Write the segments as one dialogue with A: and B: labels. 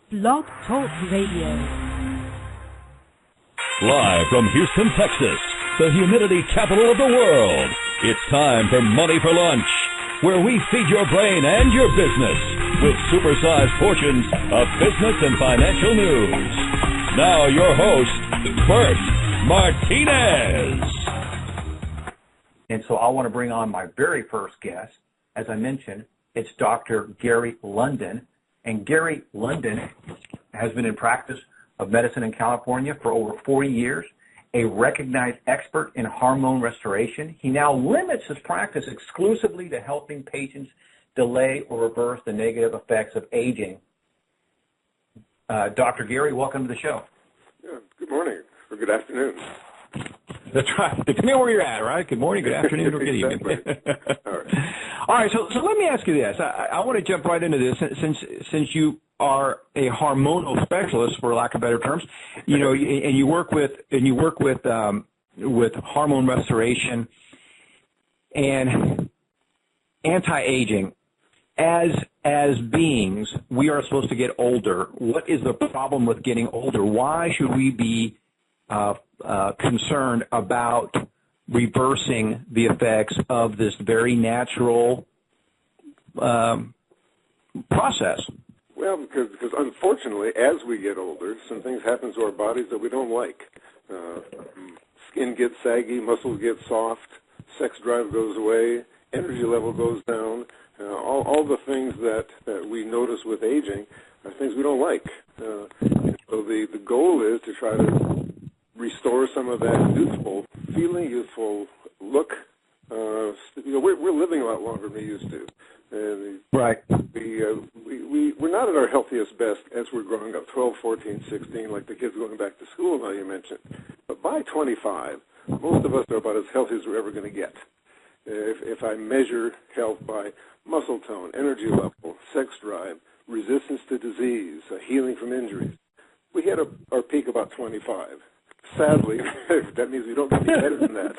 A: Blog Talk Radio.
B: Live from Houston, Texas, the humidity capital of the world, it's time for Money for Lunch, where we feed your brain and your business with supersized portions of business and financial news. Now your host, Bert Martinez.
C: And so I want to bring on my very first guest. As I mentioned, it's Dr. Gary London. And Gary London has been in practice of medicine in California for over 40 years, a recognized expert in hormone restoration. He now limits his practice exclusively to helping patients delay or reverse the negative effects of aging. Dr. Gary, welcome to the show.
D: Yeah, good morning or good afternoon.
E: That's right. Depending on where you're at, right? Good morning, good afternoon, or good evening. All right. So let me ask you this. I want to jump right into this since you are a hormonal specialist, for lack of better terms. You know, and you work with hormone restoration and anti-aging. As beings, we are supposed to get older. What is the problem with getting older? Why should we be concerned about reversing the effects of this very natural process?
D: Well, because unfortunately, as we get older, some things happen to our bodies that we don't like. Skin gets saggy, muscles get soft, sex drive goes away, energy level goes down. All the things that we notice with aging are things we don't like. So the goal is to try to restore some of that youthful feeling, youthful look. We're living a lot longer than we used to.
E: Right.
D: We're not at our healthiest best as we're growing up, 12, 14, 16, like the kids going back to school now you mentioned. But by 25, most of us are about as healthy as we're ever going to get. If I measure health by muscle tone, energy level, sex drive, resistance to disease, healing from injuries, we hit our peak about 25. Sadly, that means we don't get any better than that.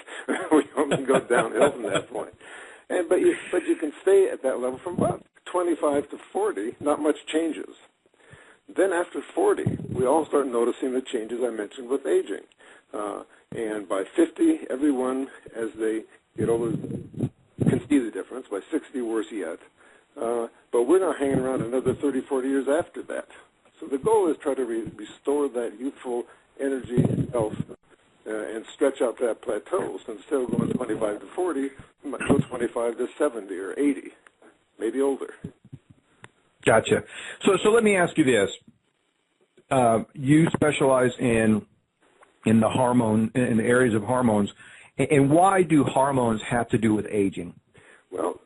D: We only go downhill from that point. But you can stay at that level from about 25 to 40, not much changes. Then after 40, we all start noticing the changes I mentioned with aging. And by 50, everyone, as they get older, can see the difference. By 60, worse yet. But we're not hanging around another 30, 40 years after that. So the goal is try to restore that youthful energy, health, and stretch out that plateau. So instead of going 25 to 40, you might go 25 to 70 or 80, maybe older.
E: Gotcha. So let me ask you this. You specialize in the hormone, in the areas of hormones, and why do hormones have to do with aging? Well,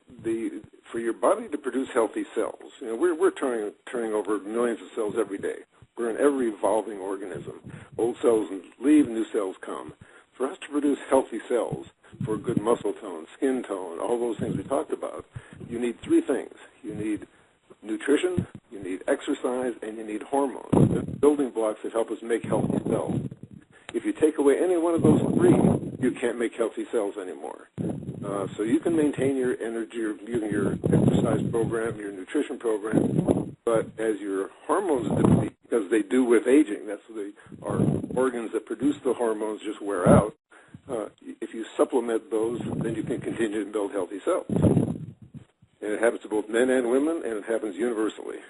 D: for your body to produce healthy cells, we're turning over millions of cells every day. We're an ever-evolving organism. Old cells leave, new cells come. For us to produce healthy cells, for good muscle tone, skin tone, all those things we talked about, you need three things. You need nutrition, you need exercise, and you need hormones. They're building blocks that help us make healthy cells. If you take away any one of those three, you can't make healthy cells anymore. So you can maintain your energy using your exercise program, your nutrition program, but as your hormones deplete, because they do with aging, that's our organs that produce the hormones just wear out. If you supplement those, then you can continue to build healthy cells. And it happens to both men and women, and it happens universally.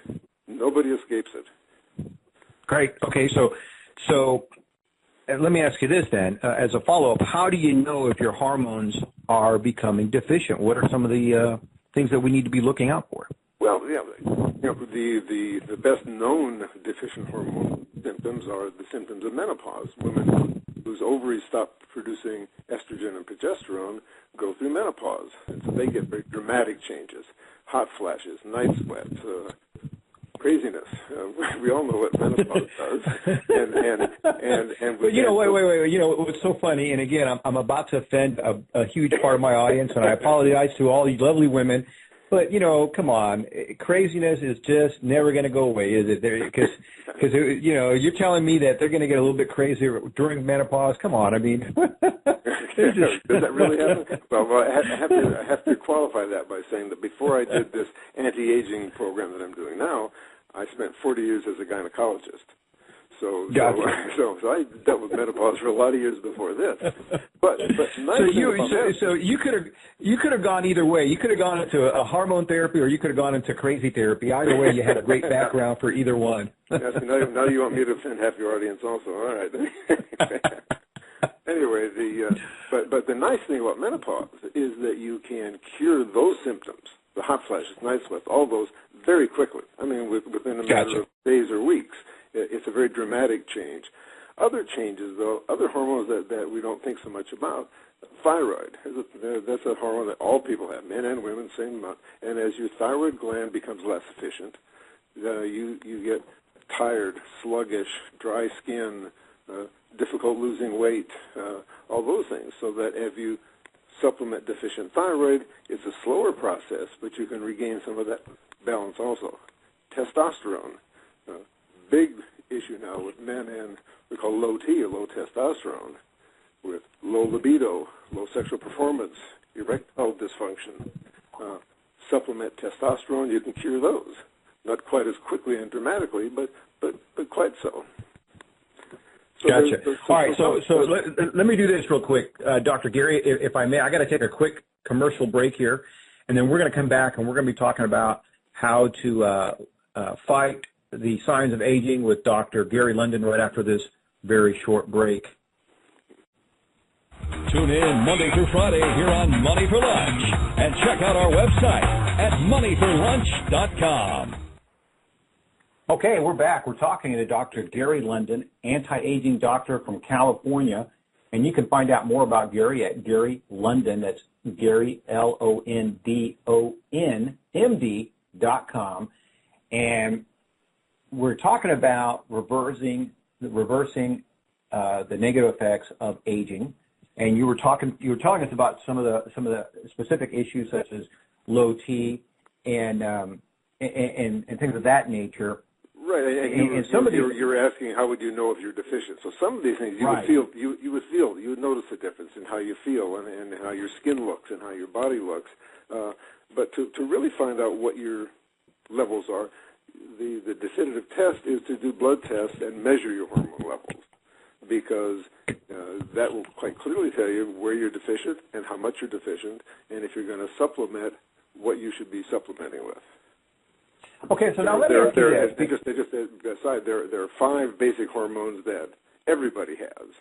D: Nobody escapes it.
E: Great. Okay, so let me ask you this then, as a follow-up, how do you know if your hormones are becoming deficient? What are some of the things that we need to be looking out for?
D: Well, yeah, the best known deficient hormone symptoms are the symptoms of menopause. Women whose ovaries stop producing estrogen and progesterone go through menopause, and so they get very dramatic changes, hot flashes, night sweats, craziness. We all know what menopause does. And
E: wait. What's so funny, and again, I'm about to offend a huge part of my audience, and I apologize to all these lovely women. But, come on, craziness is just never going to go away, is it? Because you're telling me that they're going to get a little bit crazier during menopause. Come on, I mean.
D: Does that really happen? Well, I have to qualify that by saying that before I did this anti-aging program that I'm doing now, I spent 40 years as a gynecologist. So I dealt with menopause for a lot of years before this. But
E: so you could have gone either way. You could have gone into a hormone therapy, or you could have gone into crazy therapy. Either way, you had a great background for either one.
D: Yes, now you want me to offend half your audience also. All right. Anyway, but the nice thing about menopause is that you can cure those symptoms, the hot flashes, night sweats, all those, very quickly. I mean, within a matter of days or weeks. It's a very dramatic change. Other changes, though, other hormones that we don't think so much about, thyroid, that's a hormone that all people have, men and women, same amount. And as your thyroid gland becomes less efficient, you get tired, sluggish, dry skin, difficult losing weight, all those things. So that if you supplement deficient thyroid, it's a slower process, but you can regain some of that balance also. Testosterone. Big issue now with men and we call low T, or low testosterone, with low libido, low sexual performance, erectile dysfunction. Supplement testosterone, you can cure those. Not quite as quickly and dramatically, but quite so.
E: Gotcha. All right, so let me do this real quick. Dr. Gary, if I may, I got to take a quick commercial break here, and then we're going to come back and we're going to be talking about how to fight the signs of aging with Dr. Gary London right after this very short break.
B: Tune in Monday through Friday here on Money for Lunch, and check out our website at moneyforlunch.com.
C: Okay, we're back. We're talking to Dr. Gary London, anti-aging doctor from California, and you can find out more about Gary at Gary London. That's Gary, LONDON, MD.com. And we're talking about reversing the negative effects of aging, and you were telling us about some of the specific issues such as low T and things of that nature.
D: Right, and you were asking how would you know if you're deficient. So some of these things you would notice a difference in how you feel and how your skin looks and how your body looks. But to really find out what your levels are, the definitive test is to do blood tests and measure your hormone levels, because that will quite clearly tell you where you're deficient and how much you're deficient, and if you're going to supplement, what you should be supplementing with.
C: Okay, so now let me ask you this.
D: Just aside, there are 5 basic hormones that everybody has.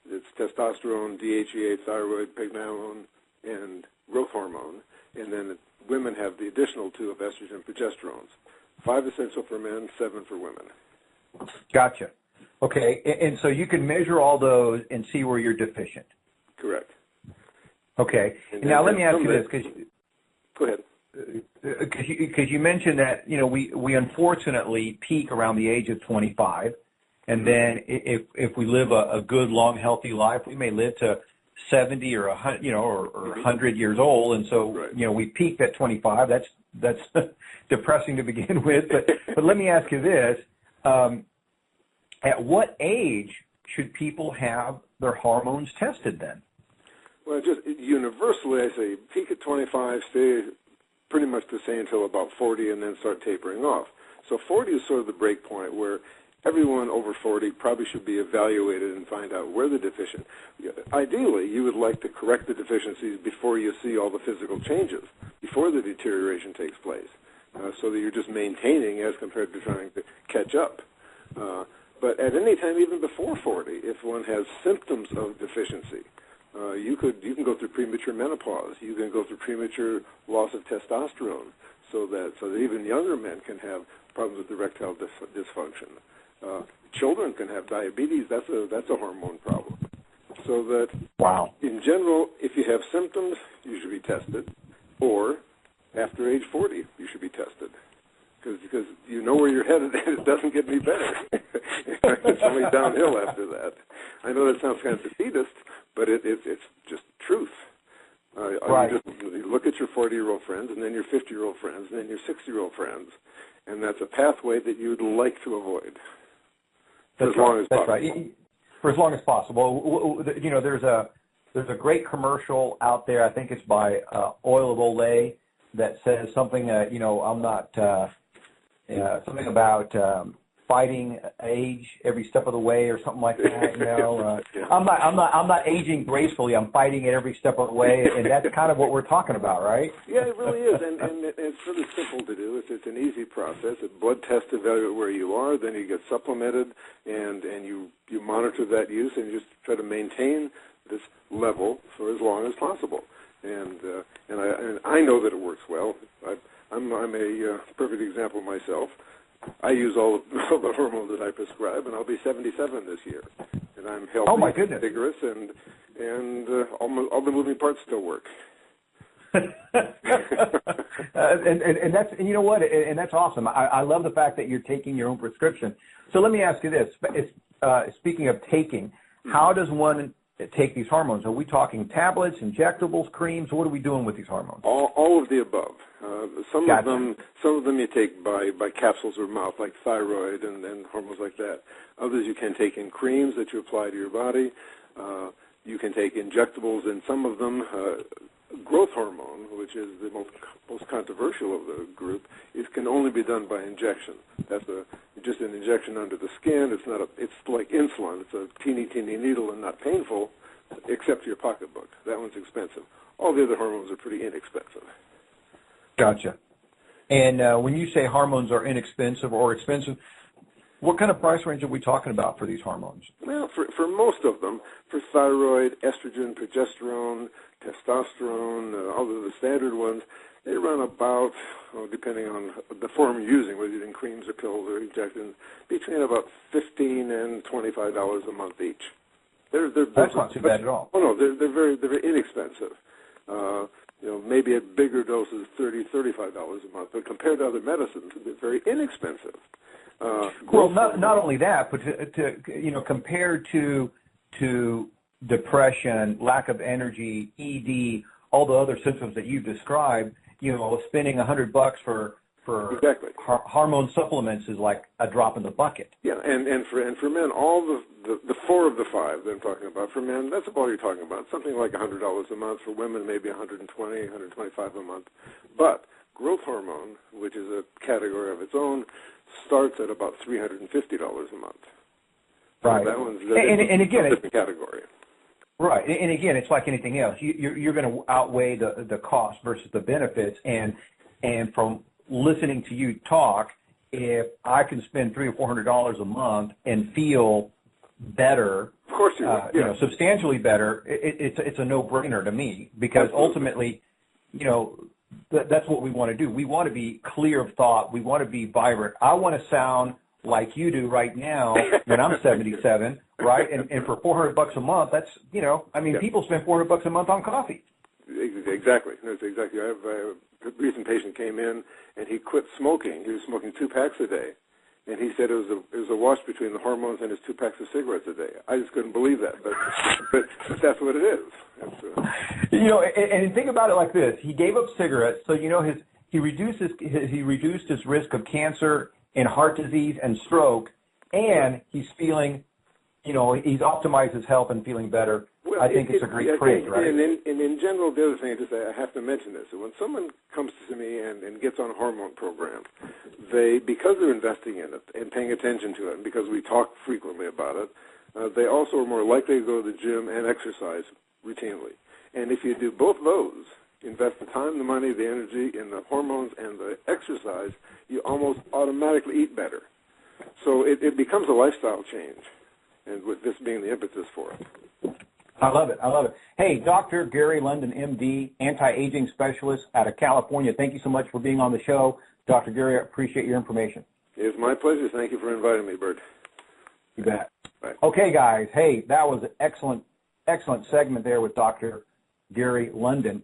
D: It's testosterone, DHEA, thyroid, pregnenolone, and growth hormone, and then women have the additional 2 of estrogen and progesterones. 5 essential for men, 7 for women.
C: Gotcha. Okay, and so you can measure all those and see where you're deficient.
D: Correct.
C: Okay. Now let me ask you this, because
D: go ahead.
C: Because you mentioned that we unfortunately peak around the age of 25, and then if we live a good, long, healthy life, we may live to 70 or 100, or 100 years old, and so we peaked at 25. That's depressing to begin with. But let me ask you this: at what age should people have their hormones tested then?
D: Well, just universally, I say peak at 25, stay pretty much the same until about 40, and then start tapering off. So 40 is sort of the break point where everyone over 40 probably should be evaluated and find out where they're deficient. Ideally, you would like to correct the deficiencies before you see all the physical changes, before the deterioration takes place, so that you're just maintaining as compared to trying to catch up. But at any time, even before 40, if one has symptoms of deficiency, you can go through premature menopause. You can go through premature loss of testosterone, so that even younger men can have problems with erectile dysfunction. Children can have diabetes. That's a hormone problem. So that in general, if you have symptoms, you should be tested, or after age 40, you should be tested. Because you know where you're headed, and it doesn't get any better. It's only downhill after that. I know that sounds kind of defeatist, but it's just truth. You look at your 40-year-old friends, and then your 50-year-old friends, and then your 60-year-old friends, and that's a pathway that you'd like to avoid for as long as possible.
C: Right. For as long as possible. There's a great commercial out there. I think it's by Oil of Olay that says something. I'm not
E: something about fighting age every step of the way, or something like that.
D: Yeah.
E: I'm not aging gracefully. I'm fighting it every step of the way, and that's kind of what we're talking about, right?
D: Yeah, it really is, and it's really simple to do. It's an easy process. A blood test to evaluate where you are, then you get supplemented, and you monitor that use, and you just try to maintain this level for as long as possible. And I know that it works well. I'm a perfect example myself. I use all the hormones that I prescribe, and I'll be 77 this year. And I'm healthy,
E: oh my goodness,
D: vigorous, and all the moving parts still work.
E: and that's, and you know what, and that's awesome. I love the fact that you're taking your own prescription. So let me ask you this: speaking of taking, how does one take these hormones? Are we talking tablets, injectables, creams? What are we doing with these hormones?
D: All of the above. Some
E: Gotcha.
D: of them you take by capsules or mouth, like thyroid and hormones like that. Others you can take in creams that you apply to your body. You can take injectables in some of them. Growth hormone, which is the most controversial of the group, it can only be done by injection. That's just an injection under the skin. It's like insulin. It's a teeny needle and not painful, except for your pocketbook. That one's expensive. All the other hormones are pretty inexpensive.
E: Gotcha. And when you say hormones are inexpensive or expensive, what kind of price range are we talking about for these hormones?
D: Well, for most of them, for thyroid, estrogen, progesterone, testosterone, all of the standard ones, they run about, depending on the form you're using, whether you're using creams or pills or injections, between about $15 and $25 a month each.
E: That's not too bad at all.
D: Oh no, they're very inexpensive. Maybe a bigger dose is $35 a month, but compared to other medicines, they're very inexpensive.
E: Well, not only that, but compared to depression, lack of energy, ED, all the other symptoms that you've described, spending $100 for
D: exactly.
E: Hormone supplements is like a drop in the bucket.
D: Yeah, and for men, all the four of the five that I'm talking about, for men, that's about all you're talking about. Something like $100 a month. For women, maybe $120, $125 a month. But growth hormone, which is a category of its own, starts at about $350 a month.
E: Right.
D: So that one's
E: and again,
D: a different category.
E: Right. And again, it's like anything else. You're going to outweigh the cost versus the benefits. And from listening to you talk, if I can spend $300 or $400 a month and feel better,
D: of course you will. Yeah.
E: Substantially better, it's a no-brainer to me, because ultimately, that's what we want to do. We want to be clear of thought. We want to be vibrant. I want to sound like you do right now when I'm 77, right? And for $400 a month, that's, people spend $400 a month on coffee.
D: Exactly. That's exactly. I have a recent patient came in, and he quit smoking. He was smoking 2 packs a day. And he said it was a wash between the hormones and his 2 packs of cigarettes a day. I just couldn't believe that, but that's what it is.
E: And think about it like this: he gave up cigarettes, so he reduced his risk of cancer and heart disease and stroke, and he's feeling, he's optimized his health and feeling better.
D: Well,
E: I think it's a great trade, right?
D: And in general, the other thing I have to mention this: when someone comes to me and gets on a hormone program, because they're investing in it and paying attention to it, and because we talk frequently about it, they also are more likely to go to the gym and exercise routinely. And if you do both those, invest the time, the money, the energy in the hormones and the exercise, you almost automatically eat better. So it becomes a lifestyle change, and with this being the impetus for it.
E: I love it. Hey, Dr. Gary London, MD, anti-aging specialist out of California, thank you so much for being on the show. Dr. Gary, I appreciate your information.
D: It's my pleasure. Thank you for inviting me, Bert.
E: You bet.
D: Bye.
E: Okay, guys. Hey, that was an excellent segment there with Dr. Gary London.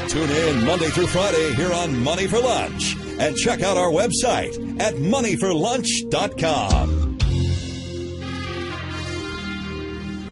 B: Tune in Monday through Friday here on Money for Lunch, and check out our website at moneyforlunch.com.